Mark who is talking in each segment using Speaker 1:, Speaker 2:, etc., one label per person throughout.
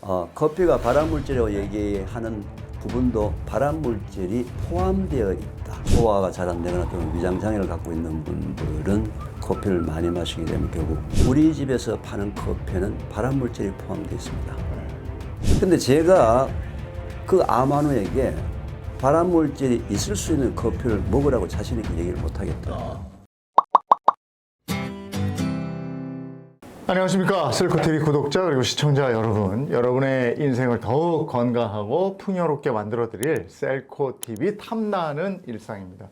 Speaker 1: 커피가 발암물질이라고 얘기하는 부분도 발암물질이 포함되어 있다. 소화가 잘 안 되거나 또는 위장장애를 갖고 있는 분들은 커피를 많이 마시게 되면 결국 우리 집에서 파는 커피는 발암물질이 포함되어 있습니다. 근데 제가 그 암환우에게 발암물질이 있을 수 있는 커피를 먹으라고 자신 있게 얘기를 못 하겠다.
Speaker 2: 안녕하십니까. 셀코TV 구독자 그리고 시청자 여러분. 여러분의 인생을 더욱 건강하고 풍요롭게 만들어드릴 셀코TV 탐나는 일상입니다.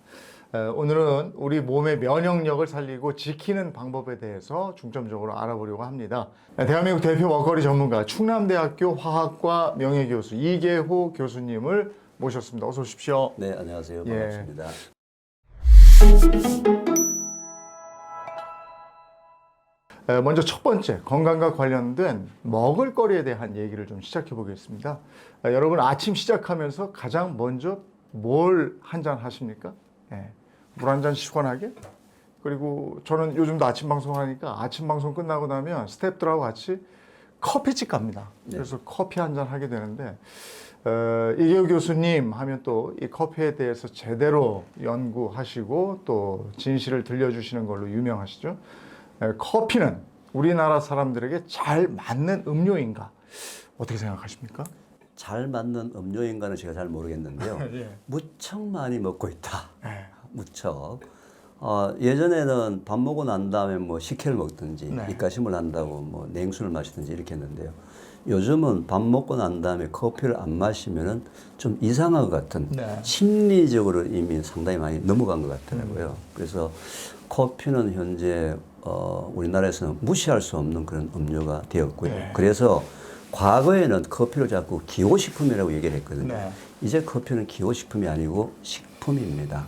Speaker 2: 오늘은 우리 몸의 면역력을 살리고 지키는 방법에 대해서 중점적으로 알아보려고 합니다. 대한민국 대표 먹거리 전문가 충남대학교 화학과 명예교수 이계호 교수님을 모셨습니다. 어서 오십시오.
Speaker 1: 네, 안녕하세요. 반갑습니다.
Speaker 2: 먼저 첫 번째, 건강과 관련된 먹을거리에 대한 얘기를 좀 시작해 보겠습니다. 여러분 아침 시작하면서 가장 먼저 뭘 한 잔 하십니까? 물 한 잔 시원하게? 그리고 저는 요즘도 아침 방송하니까 아침 방송 끝나고 나면 스태프들하고 같이 커피집 갑니다. 그래서 커피 한 잔 하게 되는데 이계호 교수님 하면 또 이 커피에 대해서 제대로 연구하시고 또 진실을 들려주시는 걸로 유명하시죠. 커피는 우리나라 사람들에게 잘 맞는 음료인가? 어떻게 생각하십니까?
Speaker 1: 잘 맞는 음료인가는 제가 잘 모르겠는데요.
Speaker 2: 예.
Speaker 1: 무척 많이 먹고 있다.
Speaker 2: 네.
Speaker 1: 무척. 예전에는 밥 먹고 난 다음에 뭐 식혜를 먹든지
Speaker 2: 네.
Speaker 1: 입가심을 한다고 뭐 냉수를 마시든지 이렇게 했는데요. 요즘은 밥 먹고 난 다음에 커피를 안 마시면은 좀 이상한 것 같은
Speaker 2: 네.
Speaker 1: 심리적으로 이미 상당히 많이 넘어간 것 같더라고요. 그래서 커피는 현재 우리나라에서는 무시할 수 없는 그런 음료가 되었고요.
Speaker 2: 네.
Speaker 1: 그래서 과거에는 커피를 자꾸 기호식품이라고 얘기를 했거든요.
Speaker 2: 네.
Speaker 1: 이제 커피는 기호식품이 아니고 식품입니다.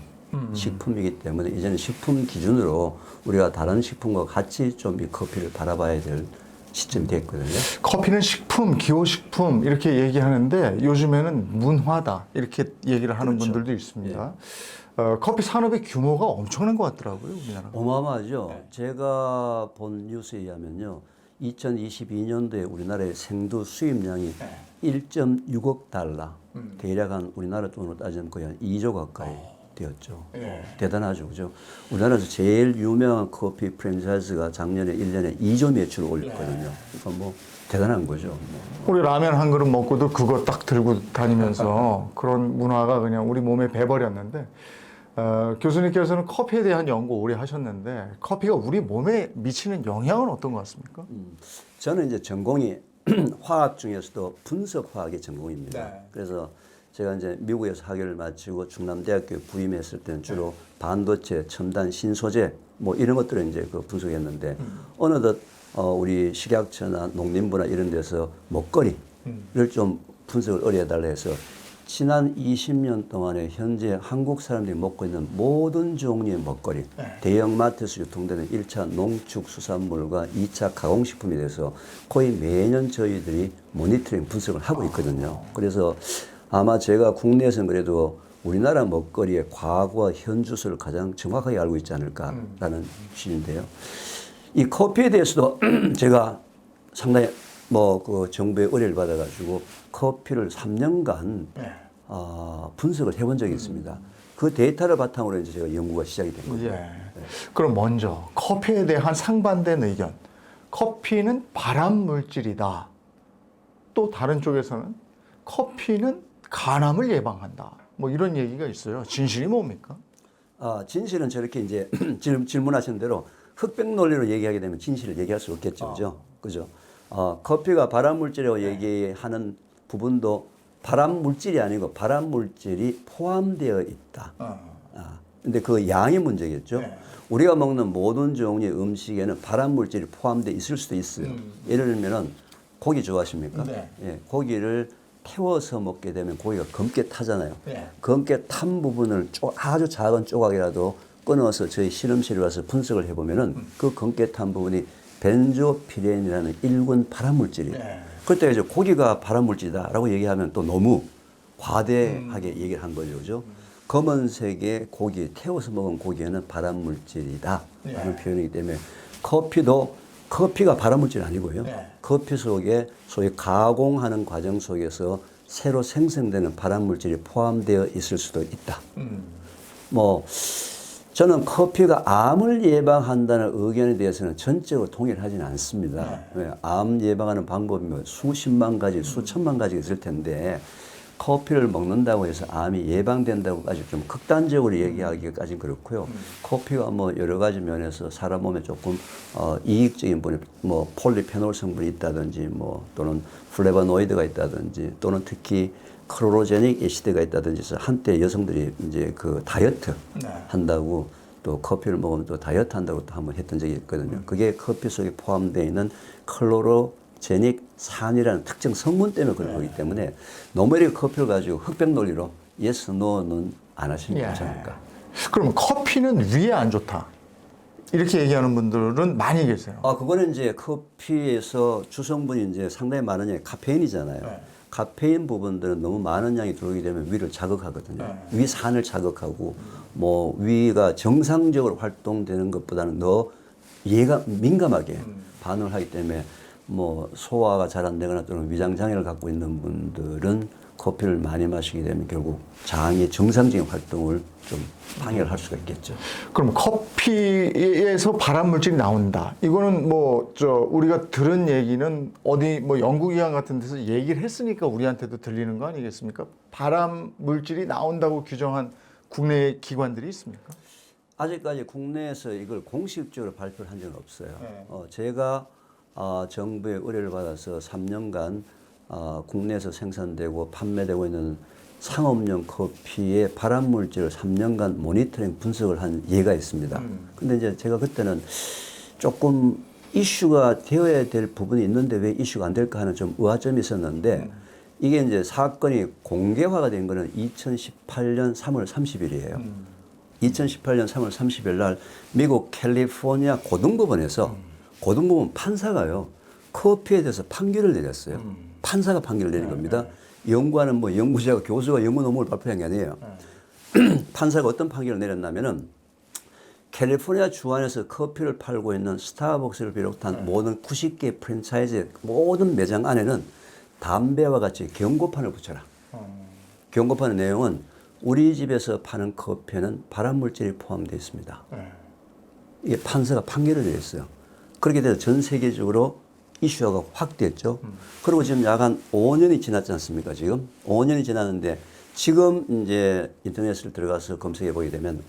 Speaker 1: 식품이기 때문에 이제는 식품 기준으로 우리가 다른 식품과 같이 좀 이 커피를 바라봐야 될 시점이 됐거든요.
Speaker 2: 커피는 식품, 기호식품 이렇게 얘기하는데 요즘에는 문화다 이렇게 얘기를 하는
Speaker 1: 그렇죠.
Speaker 2: 분들도 있습니다. 커피 산업의 규모가 엄청난 것 같더라고요, 우리나라.
Speaker 1: 어마어마하죠. 제가 본 뉴스에 의하면요. 2022년도에 우리나라의 생두 수입량이 1.6억 달러, 대략 한 우리나라 돈으로 따지면 거의 한 2조 가까이 되었죠. 대단하죠. 그죠? 우리나라에서 제일 유명한 커피 프랜차이즈가 작년에 1년에 2조 매출을 올렸거든요. 그러니까 뭐 대단한 거죠.
Speaker 2: 우리 라면 한 그릇 먹고도 그거 딱 들고 다니면서 그런 문화가 그냥 우리 몸에 배버렸는데 교수님께서는 커피에 대한 연구 오래 하셨는데 커피가 우리 몸에 미치는 영향은 어떤 것 같습니까?
Speaker 1: 저는 이제 전공이 화학 중에서도 분석 화학의 전공입니다.
Speaker 2: 네.
Speaker 1: 그래서 제가 이제 미국에서 학위를 마치고 충남대학교에 부임했을 때는 주로 반도체, 첨단 신소재 뭐 이런 것들을 이제 그 분석했는데 어느덧 우리 식약처나 농림부나 이런 데서 먹거리를 좀 분석을 의뢰해달라 해서 지난 20년 동안에 현재 한국 사람들이 먹고 있는 모든 종류의 먹거리, 대형마트에서 유통되는 1차 농축수산물과 2차 가공식품에 대해서 거의 매년 저희들이 모니터링 분석을 하고 있거든요. 그래서 아마 제가 국내에서는 그래도 우리나라 먹거리의 과거와 현 주소를 가장 정확하게 알고 있지 않을까라는 취지인데요. 이 커피에 대해서도 제가 상당히 뭐 그 정부의 의뢰를 받아가지고 커피를 3년간 분석을 해본 적이 있습니다. 그 데이터를 바탕으로 이제 제가 연구가 시작이 된 거죠.
Speaker 2: 그럼 먼저 커피에 대한 상반된 의견. 커피는 발암 물질이다. 또 다른 쪽에서는 커피는 간암을 예방한다. 뭐 이런 얘기가 있어요. 진실이 뭡니까?
Speaker 1: 진실은 저렇게 이제 질문하신 대로 흑백 논리로 얘기하게 되면 진실을 얘기할 수 없겠죠. 그죠? 그죠? 커피가 발암물질이라고 얘기하는 부분도 발암물질이 아니고 발암물질이 포함되어 있다. 근데 그 양의 문제겠죠. 우리가 먹는 모든 종류의 음식에는 발암물질이 포함되어 있을 수도 있어요. 예를 들면은 고기 좋아하십니까? 예, 고기를 태워서 먹게 되면 고기가 검게 타잖아요. 검게 탄 부분을 아주 작은 조각이라도 끊어서 저희 실험실에 와서 분석을 해보면은 그 검게 탄 부분이 벤조피렌이라는 1군 발암물질이에요. 그때 이제 고기가 발암물질이다라고 얘기하면 또 너무 과대하게 얘기를 한 거죠. 그죠? 검은색의 고기, 태워서 먹은 고기에는 발암물질이다 라는 표현이기 때문에 커피도 커피가 발암물질 아니고요.
Speaker 2: 네.
Speaker 1: 커피 속에 소위 가공하는 과정 속에서 새로 생성되는 발암물질이 포함되어 있을 수도 있다. 뭐 저는 커피가 암을 예방한다는 의견에 대해서는 전적으로 동의를 하지는 않습니다. 왜? 암 예방하는 방법이 뭐 수십만 가지, 수천만 가지가 있을 텐데 커피를 먹는다고 해서 암이 예방된다고까지 좀 극단적으로 얘기하기까지는 그렇고요. 커피가 뭐 여러 가지 면에서 사람 몸에 조금 이익적인 분이 뭐 폴리페놀 성분이 있다든지 뭐 또는 플레보노이드가 있다든지 또는 특히 클로로제닉 애시드가 있다든지 해서 한때 여성들이 이제 그 다이어트 한다고 또 커피를 먹으면 또 다이어트 한다고 또 한번 했던 적이 있거든요. 그게 커피 속에 포함되어 있는 클로로제닉 산이라는 특정 성분 때문에 그런 거기 때문에 너무 이렇게 커피를 가지고 흑백 논리로 yes, no는 안 하시는 게 좋지 않을까.
Speaker 2: 그럼 커피는 위에 안 좋다. 이렇게 얘기하는 분들은 많이 계세요.
Speaker 1: 그거는 이제 커피에서 주성분이 이제 상당히 많은 양이 카페인이잖아요. 카페인 부분들은 너무 많은 양이 들어오게 되면 위를 자극하거든요. 위 산을 자극하고 뭐 위가 정상적으로 활동되는 것보다는 더 얘가 민감하게 반응을 하기 때문에 뭐 소화가 잘 안 되거나 또는 위장 장애를 갖고 있는 분들은 커피를 많이 마시게 되면 결국 장의 정상적인 활동을 좀 방해를 할 수가 있겠죠.
Speaker 2: 그럼 커피에서 발암물질이 나온다. 이거는 뭐 우리가 들은 얘기는 어디 뭐 연구기관 같은 데서 얘기를 했으니까 우리한테도 들리는 거 아니겠습니까? 발암물질이 나온다고 규정한 국내 기관들이 있습니까?
Speaker 1: 아직까지 국내에서 이걸 공식적으로 발표를 한 적은 없어요. 제가 정부의 의뢰를 받아서 3년간 국내에서 생산되고 판매되고 있는 상업용 커피의 발암물질을 3년간 모니터링 분석을 한 예가 있습니다. 근데 이제 제가 그때는 조금 이슈가 되어야 될 부분이 있는데 왜 이슈가 안 될까 하는 좀 의아점이 있었는데 이게 이제 사건이 공개화가 된 거는 2018년 3월 30일이에요. 2018년 3월 30일 날 미국 캘리포니아 고등법원에서 고등법원 판사가요 커피에 대해서 판결을 내렸어요. 판사가 판결을 내린 겁니다. 연구하는 뭐 연구자가 교수가 연구 논문을 발표한 게 아니에요. 판사가 어떤 판결을 내렸냐면은 캘리포니아 주안에서 커피를 팔고 있는 스타벅스를 비롯한 모든 90개 프랜차이즈 모든 매장 안에는 담배와 같이 경고판을 붙여라. 경고판의 내용은 우리 집에서 파는 커피에는 발암물질이 포함되어 있습니다. 이게 판사가 판결을 내렸어요. 그렇게 돼서 전 세계적으로 이슈가 확대했죠. 그리고 지금 약 한 5년이 지났지 않습니까? 지금 5년이 지났는데 지금 이제 인터넷을 들어가서 검색해 보게 되면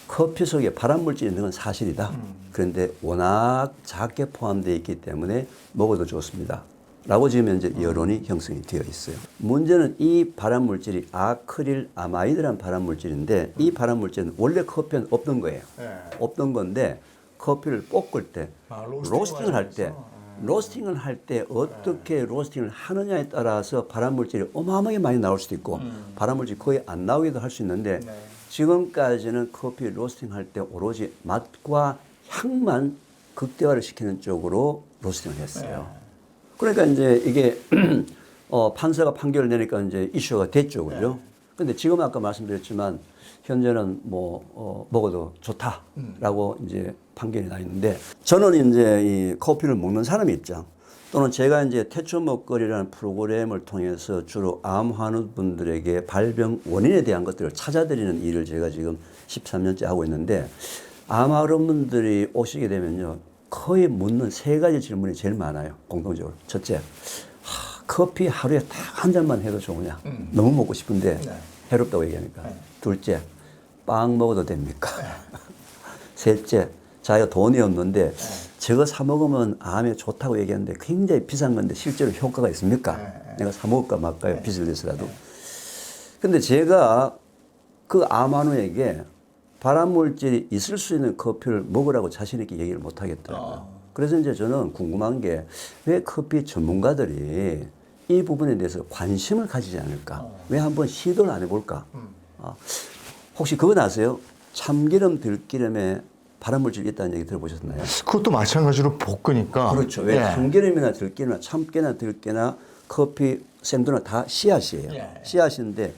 Speaker 1: 커피 속에 발암물질이 있는 건 사실이다. 그런데 워낙 작게 포함되어 있기 때문에 먹어도 좋습니다. 라고 지금 현재 여론이 형성이 되어 있어요. 문제는 이 발암물질이 아크릴 아마이드라는 발암물질인데 이 발암물질은 원래 커피에는 없던 거예요. 없던 건데 커피를 볶을 때 로스팅을 할 때 어떻게 로스팅을 하느냐에 따라서 발암물질이 어마어마하게 많이 나올 수도 있고 발암물질이 거의 안 나오기도 할 수 있는데 지금까지는 커피 로스팅 할 때 오로지 맛과 향만 극대화를 시키는 쪽으로 로스팅을 했어요. 그러니까 이제 이게 판사가 판결을 내니까 이제 이슈가 됐죠, 그죠? 근데 지금 아까 말씀드렸지만 현재는 뭐 먹어도 좋다라고 이제 판결이 나 있는데 저는 이제 이 커피를 먹는 사람의 입장 또는 제가 이제 태초 먹거리라는 프로그램을 통해서 주로 암 환우분들에게 발병 원인에 대한 것들을 찾아드리는 일을 제가 지금 13년째 하고 있는데 암 환우분들이 오시게 되면요. 거의 묻는 세 가지 질문이 제일 많아요. 공통적으로. 첫째, 커피 하루에 딱 한 잔만 해도 좋으냐. 너무 먹고 싶은데 해롭다고 얘기하니까. 둘째, 빵 먹어도 됩니까? 셋째, 자기가 돈이 없는데 저거 사 먹으면 암에 좋다고 얘기하는데 굉장히 비싼 건데 실제로 효과가 있습니까? 내가 사 먹을까 말까요? 빚을 내서라도. 근데 제가 그 암 환우에게 발암물질이 있을 수 있는 커피를 먹으라고 자신 있게 얘기를 못 하겠더라고요. 그래서 이제 저는 궁금한 게 왜 커피 전문가들이 이 부분에 대해서 관심을 가지지 않을까? 왜 한번 시도를 안 해볼까? 혹시 그건 아세요? 참기름, 들기름에 발암물질이 있다는 얘기 들어보셨나요?
Speaker 2: 그것도 마찬가지로 볶으니까.
Speaker 1: 그렇죠. 왜 참기름이나 들기름이나 참깨나 들깨나 커피 생두나 다 씨앗이에요. 씨앗인데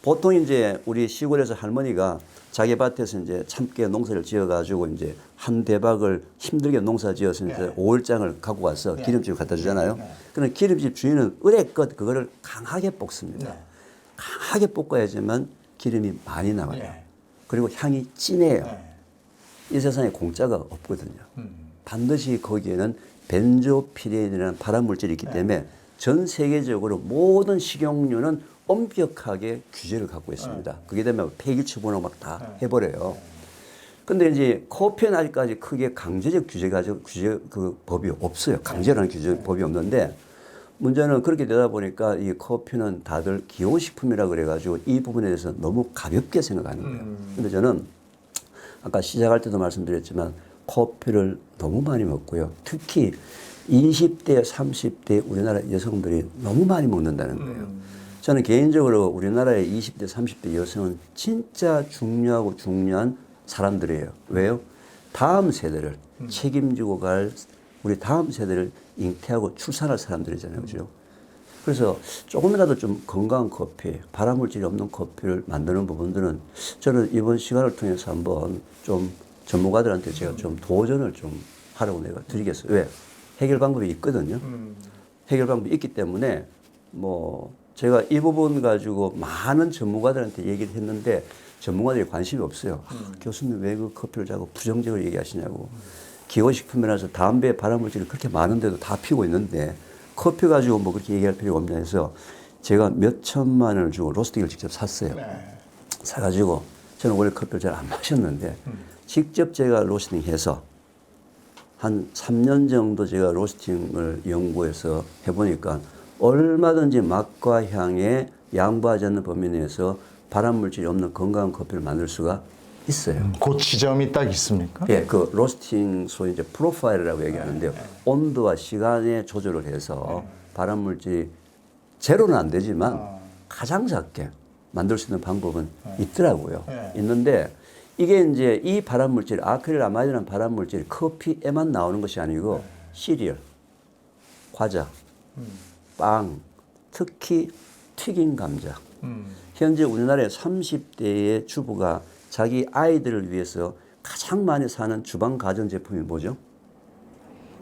Speaker 1: 보통 이제 우리 시골에서 할머니가 자기 밭에서 이제 참깨 농사를 지어가지고 이제 한 대박을 힘들게 농사 지어서 이제 5일장을 갖고 와서 기름집에 갖다 주잖아요. 그럼 기름집 주인은 의뢰껏 그거를 강하게 볶습니다. 강하게 볶아야지만 기름이 많이 나와요. 그리고 향이 진해요. 이 세상에 공짜가 없거든요. 반드시 거기에는 벤조피렌이라는 발암물질이 있기 때문에 전 세계적으로 모든 식용유는 엄격하게 규제를 갖고 있습니다. 그게 되면 폐기 처분하고 막 다 해버려요. 근데 이제 커피는 아직까지 크게 강제적 규제 그 법이 없어요. 강제라는 규제 법이 없는데 문제는 그렇게 되다 보니까 이 커피는 다들 기호식품이라 그래가지고 이 부분에 대해서 너무 가볍게 생각하는 거예요. 근데 저는 아까 시작할 때도 말씀드렸지만 커피를 너무 많이 먹고요. 특히 20대, 30대 우리나라 여성들이 너무 많이 먹는다는 거예요. 저는 개인적으로 우리나라의 20대, 30대 여성은 진짜 중요하고 중요한 사람들이에요. 왜요? 다음 세대를 책임지고 갈 우리 다음 세대를 잉태하고 출산할 사람들이잖아요. 그죠? 그래서 조금이라도 좀 건강한 커피, 발암물질이 없는 커피를 만드는 부분들은 저는 이번 시간을 통해서 한번 좀 전문가들한테 제가 좀 도전을 좀 하라고 내가 드리겠어요. 왜? 해결 방법이 있거든요. 해결 방법이 있기 때문에 뭐 제가 이 부분 가지고 많은 전문가들한테 얘기를 했는데 전문가들이 관심이 없어요. 교수님 왜 그 커피를 자꾸 부정적으로 얘기하시냐고. 기호식품이라서 담배 발암물질이 그렇게 많은데도 다 피우고 있는데 커피 가지고 뭐 그렇게 얘기할 필요가 없냐 해서 제가 몇 천만 원을 주고 로스팅을 직접 샀어요. 사가지고 저는 원래 커피를 잘 안 마셨는데 직접 제가 로스팅해서 한 3년 정도 제가 로스팅을 연구해서 해보니까 얼마든지 맛과 향에 양보하지 않는 범위 내에서 발암물질이 없는 건강한 커피를 만들 수가 있어요.
Speaker 2: 그 지점이 딱 있습니까?
Speaker 1: 예, 그 로스팅 소위 이제 프로파일이라고 얘기하는데요. 온도와 시간에 조절을 해서 발암물질이 제로는 안 되지만 가장 작게 만들 수 있는 방법은 있더라고요. 있는데 이게 이제 이 발암물질, 아크릴아마이드라는 발암물질이 커피에만 나오는 것이 아니고 시리얼, 과자, 빵, 특히 튀긴 감자. 현재 우리나라의 30대의 주부가 자기 아이들을 위해서 가장 많이 사는 주방 가전 제품이 뭐죠?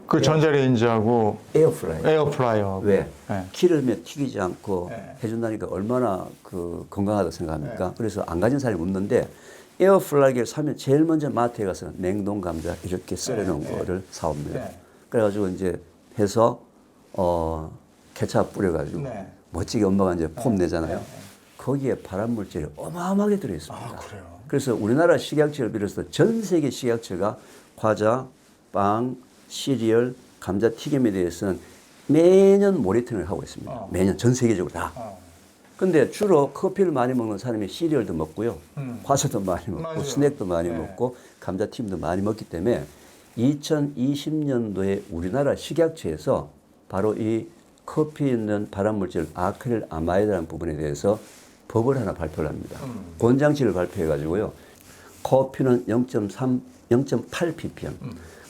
Speaker 2: 그 전자레인지하고 에어프라이어.
Speaker 1: 왜?
Speaker 2: 네.
Speaker 1: 기름에 튀기지 않고 해준다니까 얼마나 그 건강하다고 생각합니까? 그래서 안 가진 사람이 없는데 에어프라이기를 사면 제일 먼저 마트에 가서 냉동 감자 이렇게 썰어놓은 거를 사옵니다. 그래가지고 이제 해서 케찹 뿌려가지고 멋지게 엄마가 이제 폼 내잖아요. 거기에 발암물질이 어마어마하게 들어있습니다.
Speaker 2: 아, 그래요?
Speaker 1: 그래서 우리나라 식약처를 비롯해서 전 세계 식약처가 과자, 빵, 시리얼, 감자튀김에 대해서는 매년 모니터링을 하고 있습니다. 매년 전 세계적으로 다. 근데 주로 커피를 많이 먹는 사람이 시리얼도 먹고요. 과자도 많이 먹고
Speaker 2: 맞아요.
Speaker 1: 스낵도 많이 먹고 감자튀김도 많이 먹기 때문에 2020년도에 우리나라 식약처에서 바로 이 커피에 있는 발암물질 아크릴아마이드라는 부분에 대해서 법을 하나 발표를 합니다. 권장치를 발표해 가지고요. 커피는 0.3, 0.8 ppm,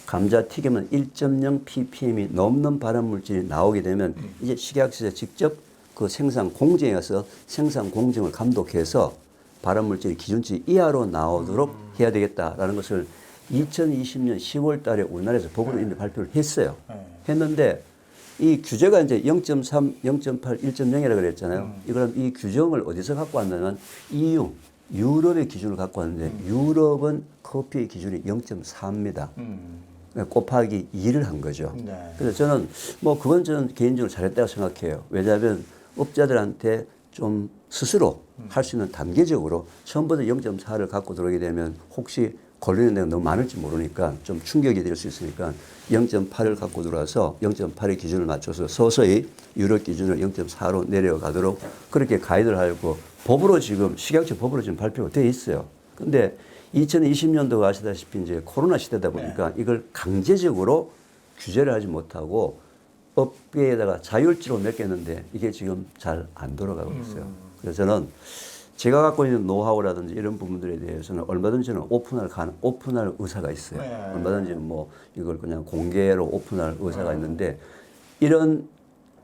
Speaker 1: 감자튀김은 1.0 ppm이 넘는 발암물질이 나오게 되면 이제 식약처에서 직접 그 생산 공정에 가서 생산 공정을 감독해서 발암물질 기준치 이하로 나오도록 해야 되겠다라는 것을 2020년 10월 달에 우리나라에서 법으로 이미 발표를 했어요. 했는데 이 규제가 이제 0.3, 0.8, 1.0이라고 그랬잖아요. 그럼 이 규정을 어디서 갖고 왔냐면 EU, 유럽의 기준을 갖고 왔는데 유럽은 커피의 기준이 0.4입니다. 곱하기 2를 한 거죠. 그래서 저는 뭐 그건 저는 개인적으로 잘했다고 생각해요. 왜냐하면 업자들한테 좀 스스로 할 수 있는 단계적으로 처음부터 0.4를 갖고 들어오게 되면 혹시 걸리는 데가 너무 많을지 모르니까 좀 충격이 될 수 있으니까 0.8을 갖고 들어와서 0.8의 기준을 맞춰서 서서히 유럽 기준을 0.4로 내려가도록 그렇게 가이드를 하고 법으로 지금 식약처 법으로 지금 발표가 돼 있어요. 근데 2020년도가 아시다시피 이제 코로나 시대다 보니까 이걸 강제적으로 규제를 하지 못하고 업계에다가 자율적으로 맡겼는데 이게 지금 잘 안 돌아가고 있어요. 그래서 저는 제가 갖고 있는 노하우라든지 이런 부분들에 대해서는 얼마든지 저는 오픈할 의사가 있어요. 얼마든지 뭐 이걸 그냥 공개로 오픈할 의사가 있는데 이런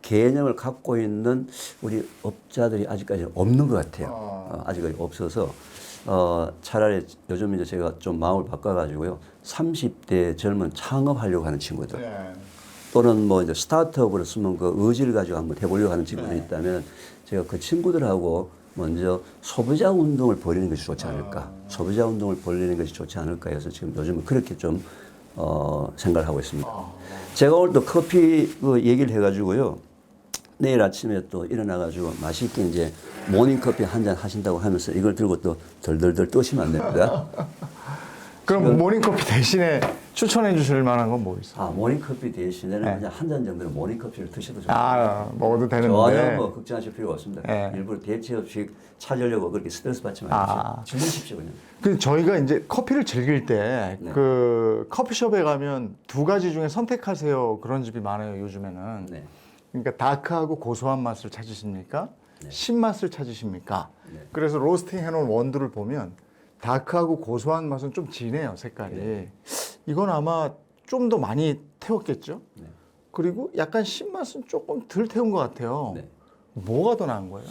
Speaker 1: 개념을 갖고 있는 우리 업자들이 아직까지 없는 것 같아요. 아직까지 없어서 차라리 요즘 이제 제가 좀 마음을 바꿔가지고요. 30대 젊은 창업하려고 하는 친구들
Speaker 2: 네.
Speaker 1: 또는 뭐 이제 스타트업으로 쓰면 그 의지를 가지고 한번 해보려고 하는 친구들이
Speaker 2: 네.
Speaker 1: 있다면 제가 그 친구들하고 먼저 소비자 운동을 벌이는 것이 좋지 않을까. 소비자 운동을 벌이는 것이 좋지 않을까 해서 지금 요즘은 그렇게 좀 생각을 하고 있습니다. 제가 오늘 또 커피 그 얘기를 해가지고요. 내일 아침에 또 일어나가지고 맛있게 이제 모닝커피 한 잔 하신다고 하면서 이걸 들고 또 덜덜덜 떠시면 안 됩니다.
Speaker 2: 그럼 모닝커피 대신에 추천해 주실 만한 건 뭐 있어요?
Speaker 1: 모닝커피 대신에는
Speaker 2: 네.
Speaker 1: 그냥 한 잔 정도는 모닝커피를 드셔도 좋습니다.
Speaker 2: 먹어도
Speaker 1: 전혀
Speaker 2: 되는데.
Speaker 1: 뭐 걱정하실 필요가 없습니다.
Speaker 2: 네.
Speaker 1: 일부러 대체 없이 찾으려고 그렇게 스트레스 받지 마십시오. 주무십시오 그냥.
Speaker 2: 그 저희가 이제 커피를 즐길 때
Speaker 1: 네.
Speaker 2: 그 커피숍에 가면 두 가지 중에 선택하세요 그런 집이 많아요 요즘에는.
Speaker 1: 네.
Speaker 2: 그러니까 다크하고 고소한 맛을 찾으십니까? 신맛을 찾으십니까?
Speaker 1: 네.
Speaker 2: 그래서 로스팅 해놓은 원두를 보면 다크하고 고소한 맛은 좀 진해요 색깔이.
Speaker 1: 네.
Speaker 2: 이건 아마 좀 더 많이 태웠겠죠?
Speaker 1: 네.
Speaker 2: 그리고 약간 신맛은 조금 덜 태운 것 같아요.
Speaker 1: 네.
Speaker 2: 뭐가 더 나은 거예요?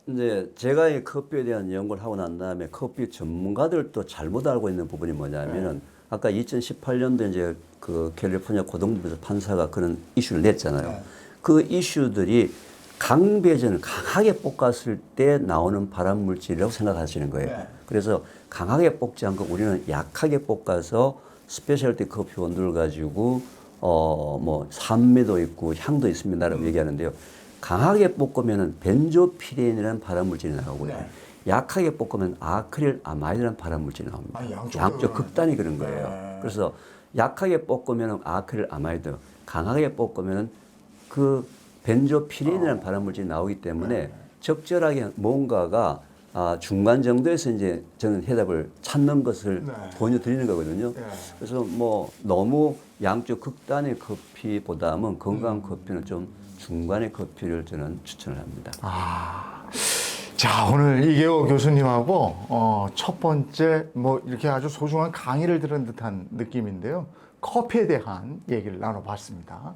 Speaker 1: 이제 제가 이 커피에 대한 연구를 하고 난 다음에 커피 전문가들도 잘못 알고 있는 부분이 뭐냐면은 아까 2018년도 이제 그 캘리포니아 고등법원에서 판사가 그런 이슈를 냈잖아요.
Speaker 2: 네.
Speaker 1: 그 이슈들이 강배전을 강하게 볶았을 때 나오는 발암 물질이라고 생각하시는 거예요.
Speaker 2: 네.
Speaker 1: 그래서 강하게 볶지 않고 우리는 약하게 볶아서 스페셜티 커피 원두를 가지고 뭐 산미도 있고 향도 있습니다라고 얘기하는데요. 강하게 볶으면은 벤조피렌이라는 발암 물질이 나오고요.
Speaker 2: 네.
Speaker 1: 약하게 볶으면 아크릴 아마이드라는 발암 물질이 나옵니다. 양쪽 극단이 그런 거예요.
Speaker 2: 네.
Speaker 1: 그래서 약하게 볶으면 아크릴 아마이드, 강하게 볶으면 그 벤조피렌이라는 발암 물질이 나오기 때문에 적절하게 뭔가가 중간 정도에서 이제 저는 해답을 찾는 것을 권유드리는 거거든요. 그래서 뭐 너무 양쪽 극단의 커피보다는 건강한 커피는 좀 중간의 커피를 저는 추천을 합니다.
Speaker 2: 자, 오늘 이계호 교수님하고 첫 번째 뭐 이렇게 아주 소중한 강의를 들은 듯한 느낌인데요. 커피에 대한 얘기를 나눠봤습니다.